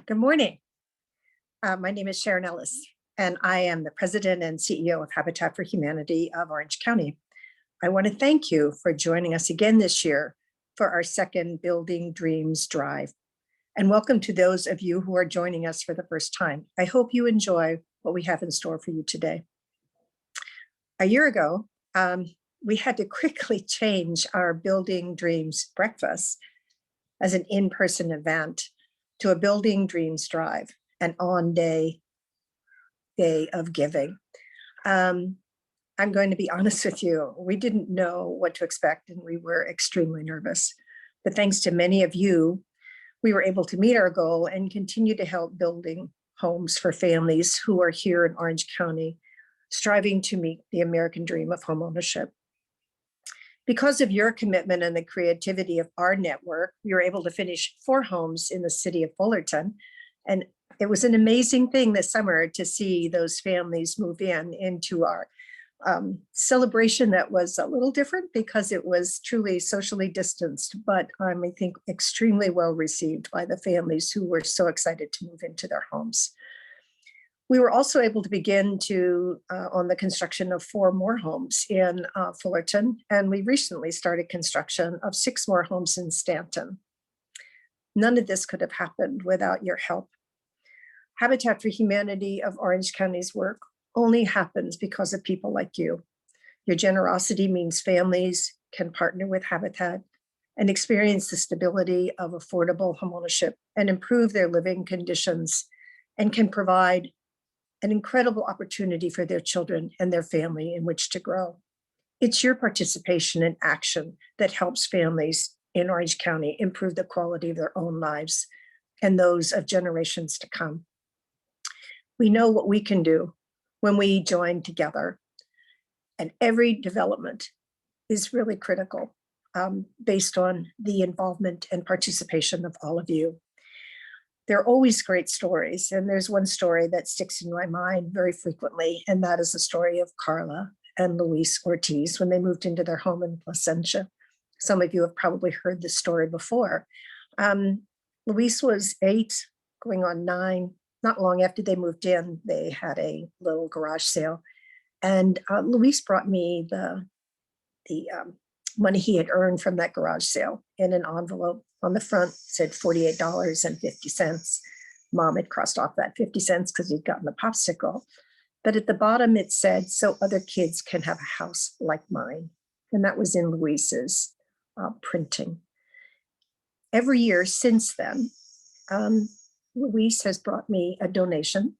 Good morning. My name is Sharon Ellis, and I am the President and CEO of Habitat for Humanity of Orange County. I want to thank you for joining us again this year for our second Building Dreams Drive. And welcome to those of you who are joining us for the first time. I hope you enjoy what we have in store for you today. A year ago, we had to quickly change our Building Dreams breakfast as an in-person event to a Building Dreams Drive, an on-day of giving. I'm going to be honest with you, we didn't know what to expect and we were extremely nervous. But thanks to many of you, we were able to meet our goal and continue to help building homes for families who are here in Orange County, striving to meet the American dream of homeownership. Because of your commitment and the creativity of our network, we were able to finish 4 homes in the city of Fullerton. And it was an amazing thing this summer to see those families move into our celebration that was a little different because it was truly socially distanced, but I think extremely well received by the families who were so excited to move into their homes. We were also able to begin on the construction of 4 more homes in Fullerton, and we recently started construction of 6 more homes in Stanton. None of this could have happened without your help. Habitat for Humanity of Orange County's work only happens because of people like you. Your generosity means families can partner with Habitat and experience the stability of affordable homeownership and improve their living conditions, and can provide an incredible opportunity for their children and their family in which to grow. It's your participation and action that helps families in Orange County improve the quality of their own lives and those of generations to come. We know what we can do when we join together, and every development is really critical based on the involvement and participation of all of you. There are always great stories, and there's one story that sticks in my mind very frequently, and that is the story of Carla and Luis Ortiz when they moved into their home in Placentia. Some of you have probably heard this story before. Luis was 8, going on 9. Not long after they moved in, they had a little garage sale, and Luis brought me the money he had earned from that garage sale in an envelope. On the front said $48.50. Mom had crossed off that 50 cents because he'd gotten a popsicle. But at the bottom it said, "So other kids can have a house like mine." And that was in Luis's printing. Every year since then, Luis has brought me a donation.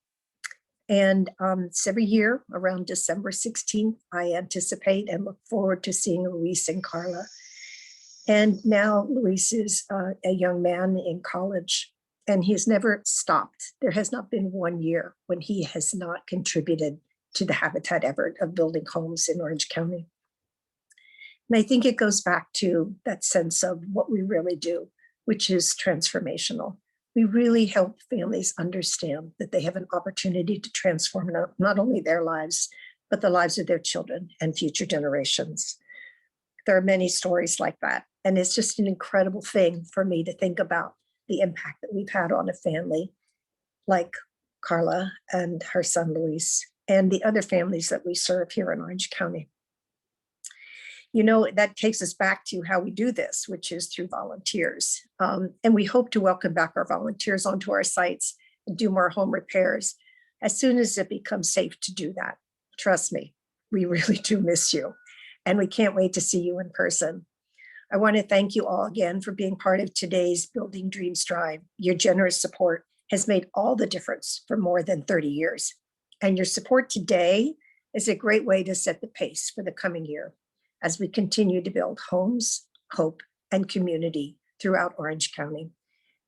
And it's every year around December 16th, I anticipate and look forward to seeing Luis and Carla. And now Luis is a young man in college, and he's never stopped. There has not been one year when he has not contributed to the Habitat effort of building homes in Orange County. And I think it goes back to that sense of what we really do, which is transformational. We really help families understand that they have an opportunity to transform not only their lives, but the lives of their children and future generations. There are many stories like that. And it's just an incredible thing for me to think about the impact that we've had on a family like Carla and her son, Luis, and the other families that we serve here in Orange County. You know, that takes us back to how we do this, which is through volunteers. And we hope to welcome back our volunteers onto our sites and do more home repairs as soon as it becomes safe to do that. Trust me, we really do miss you. And we can't wait to see you in person. I want to thank you all again for being part of today's Building Dreams Drive. Your generous support has made all the difference for more than 30 years. And your support today is a great way to set the pace for the coming year as we continue to build homes, hope, and community throughout Orange County.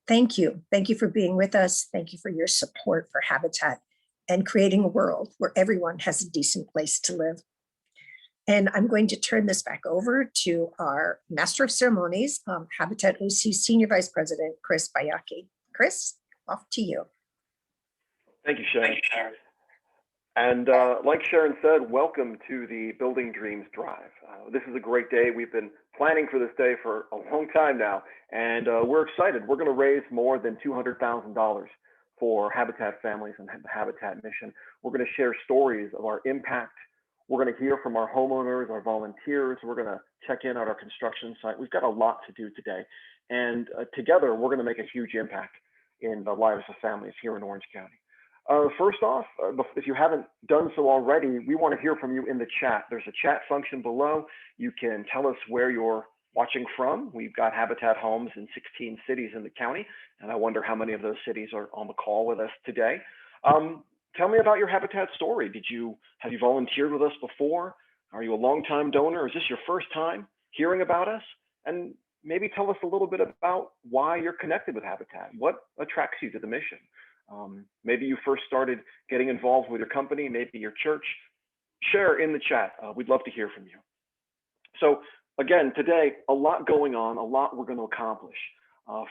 Thank you. Thank you for being with us. Thank you for your support for Habitat and creating a world where everyone has a decent place to live. And I'm going to turn this back over to our Master of Ceremonies, Habitat OC Senior Vice President, Chris Bayaki. Chris, off to you. Thank you, Sharon. And like Sharon said, welcome to the Building Dreams Drive. This is a great day. We've been planning for this day for a long time now, and we're excited. We're going to raise more than $200,000 for Habitat Families and the Habitat Mission. We're going to share stories of our impact. We're going to hear from our homeowners, our volunteers. We're going to check in at our construction site. We've got a lot to do today, and together we're going to make a huge impact in the lives of families here in Orange County. First off, if you haven't done so already, we want to hear from you in the chat. There's a chat function below. You can tell us where you're watching from. We've got Habitat homes in 16 cities in the county, and I wonder how many of those cities are on the call with us today. Tell me about your Habitat story. Have you volunteered with us before? Are you a longtime donor? Is this your first time hearing about us? And maybe tell us a little bit about why you're connected with Habitat. What attracts you to the mission? Maybe you first started getting involved with your company, maybe your church. Share in the chat. We'd love to hear from you. So again, today, a lot going on, a lot we're going to accomplish.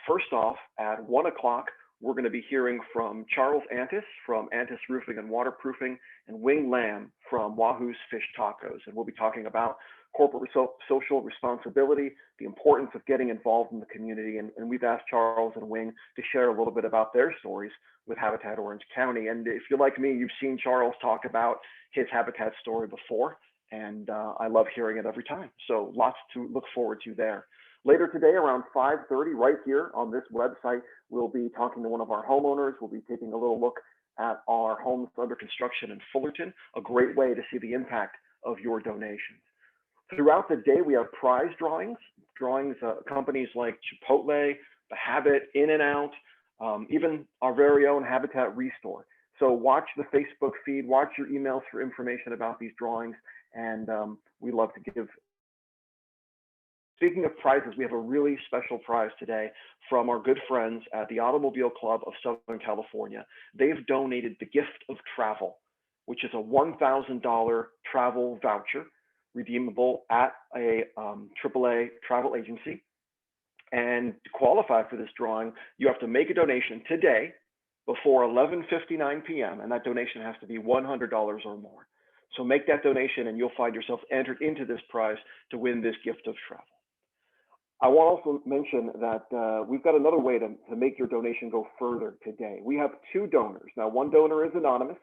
First off, at 1 o'clock, we're going to be hearing from Charles Antis from Antis Roofing and Waterproofing and Wing Lamb from Wahoo's Fish Tacos. And we'll be talking about corporate social responsibility, the importance of getting involved in the community. And we've asked Charles and Wing to share a little bit about their stories with Habitat Orange County. And if you're like me, you've seen Charles talk about his Habitat story before, and I love hearing it every time. So lots to look forward to there. Later today, around 5:30, right here on this website, we'll be talking to one of our homeowners. We'll be taking a little look at our homes under construction in Fullerton, a great way to see the impact of your donations. Throughout the day, we have prize drawings, companies like Chipotle, The Habit, In-N-Out, even our very own Habitat Restore. So watch the Facebook feed, watch your emails for information about these drawings, and we love to give. Speaking of prizes, we have a really special prize today from our good friends at the Automobile Club of Southern California. They've donated the gift of travel, which is a $1,000 travel voucher redeemable at a AAA travel agency. And to qualify for this drawing, you have to make a donation today before 11:59 p.m. And that donation has to be $100 or more. So make that donation and you'll find yourself entered into this prize to win this gift of travel. I want to also mention that we've got another way to make your donation go further today. We have two donors. Now, one donor is anonymous.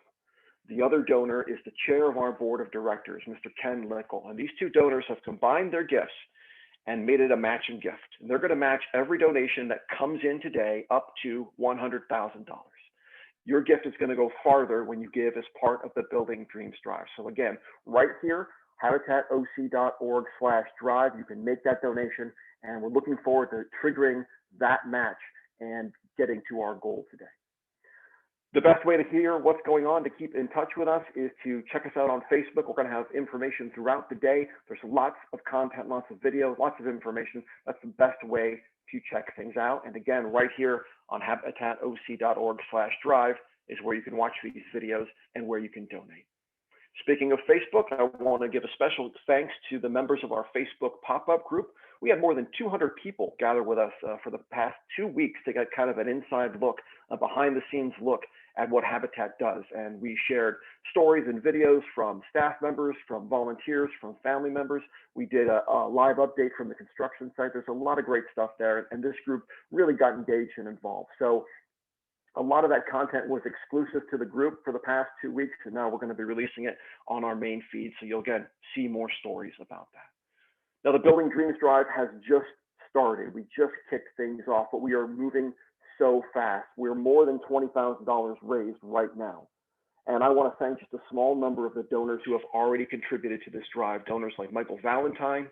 The other donor is the chair of our board of directors, Mr. Ken Lickel. And these two donors have combined their gifts and made it a matching gift. And they're going to match every donation that comes in today up to $100,000. Your gift is going to go farther when you give as part of the Building Dreams Drive. So again, right here, habitatoc.org/drive, you can make that donation. And we're looking forward to triggering that match and getting to our goal today. The best way to hear what's going on, to keep in touch with us, is to check us out on Facebook. We're going to have information throughout the day. There's lots of content, lots of videos, lots of information. That's the best way to check things out. And again, right here on habitatoc.org/drive is where you can watch these videos and where you can donate. Speaking of Facebook, I want to give a special thanks to the members of our Facebook pop-up group. We had more than 200 people gather with us for the past 2 weeks to get kind of an inside look, a behind-the-scenes look at what Habitat does. And we shared stories and videos from staff members, from volunteers, from family members. We did a live update from the construction site. There's a lot of great stuff there, and this group really got engaged and involved. So a lot of that content was exclusive to the group for the past 2 weeks, and now we're going to be releasing it on our main feed, so you'll again see more stories about that. Now, the Building Dreams Drive has just started. We just kicked things off, but we are moving so fast. We're more than $20,000 raised right now. And I want to thank just a small number of the donors who have already contributed to this drive. Donors like Michael Valentine,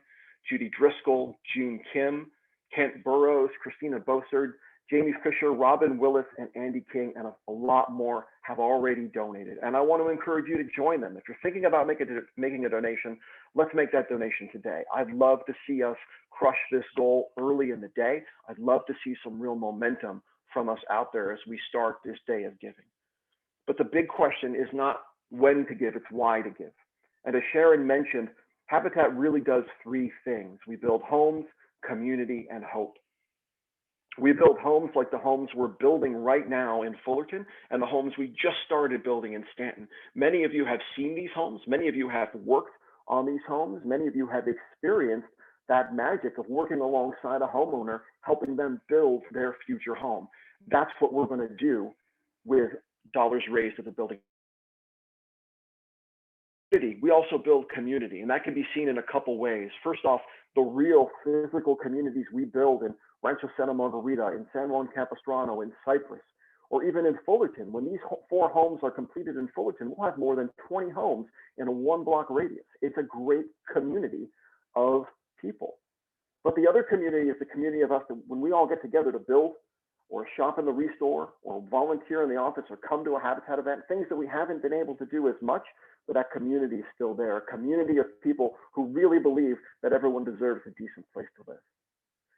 Judy Driscoll, June Kim, Kent Burrows, Christina Bossard, Jamie Fisher, Robin Willis, and Andy King, and a lot more have already donated. And I want to encourage you to join them. If you're thinking about making a donation, let's make that donation today. I'd love to see us crush this goal early in the day. I'd love to see some real momentum from us out there as we start this day of giving. But the big question is not when to give, it's why to give. And as Sharon mentioned, Habitat really does three things. We build homes, community, and hope. We build homes like the homes we're building right now in Fullerton and the homes we just started building in Stanton. Many of you have seen these homes. Many of you have worked on these homes. Many of you have experienced that magic of working alongside a homeowner, helping them build their future home. That's what we're going to do with dollars raised at the building. We also build community, and that can be seen in a couple ways. First off, the real physical communities we build in Rancho Santa Margarita, in San Juan Capistrano, in Cypress, or even in Fullerton. When these 4 homes are completed in Fullerton, we'll have more than 20 homes in a 1-block radius. It's a great community of people. But the other community is the community of us that when we all get together to build or shop in the Restore or volunteer in the office or come to a Habitat event, things that we haven't been able to do as much, but that community is still there, a community of people who really believe that everyone deserves a decent place to live.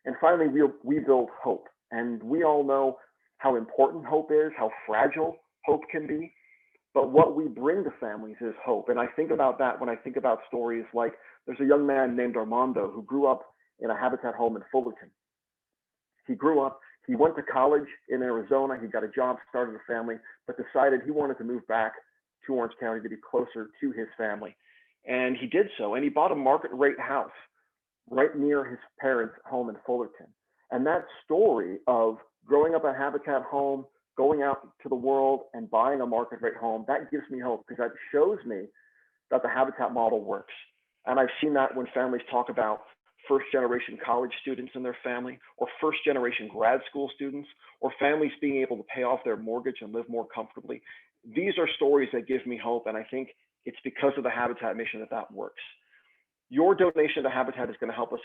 And finally, we build hope. And we all know how important hope is, how fragile hope can be. But what we bring to families is hope. And I think about that when I think about stories like there's a young man named Armando who grew up in a Habitat home in Fullerton. He grew up, he went to college in Arizona, he got a job, started a family, but decided he wanted to move back to Orange County to be closer to his family. And he did so, and he bought a market rate house right near his parents' home in Fullerton. And that story of growing up a Habitat home, going out to the world and buying a market rate home, that gives me hope because that shows me that the Habitat model works. And I've seen that when families talk about first-generation college students in their family, or first-generation grad school students, or families being able to pay off their mortgage and live more comfortably. These are stories that give me hope, and I think it's because of the Habitat mission that works. Your donation to Habitat is going to help us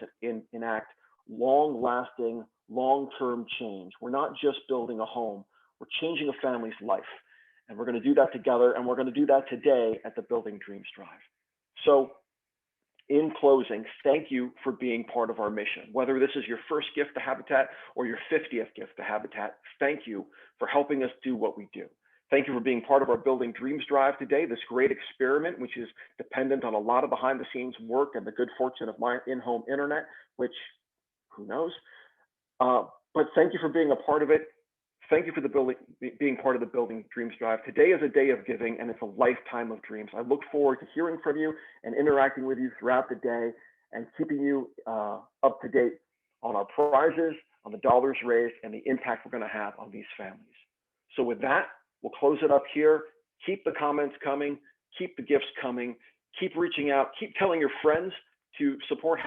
enact long-lasting, long-term change. We're not just building a home, we're changing a family's life. And we're going to do that together, and we're going to do that today at the Building Dreams Drive. So in closing, thank you for being part of our mission. Whether this is your first gift to Habitat or your 50th gift to Habitat, thank you for helping us do what we do. Thank you for being part of our Building Dreams Drive today, this great experiment, which is dependent on a lot of behind the scenes work and the good fortune of my in-home internet, which who knows? But thank you for being a part of it. Thank you for being part of the Building Dreams Drive. Today is a day of giving, and it's a lifetime of dreams. I look forward to hearing from you and interacting with you throughout the day and keeping you up to date on our prizes, on the dollars raised, and the impact we're going to have on these families. So with that, we'll close it up here. Keep the comments coming. Keep the gifts coming. Keep reaching out. Keep telling your friends to support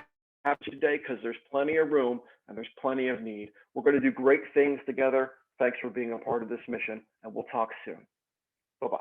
Habitat today because there's plenty of room and there's plenty of need. We're going to do great things together. Thanks for being a part of this mission, and we'll talk soon. Bye-bye.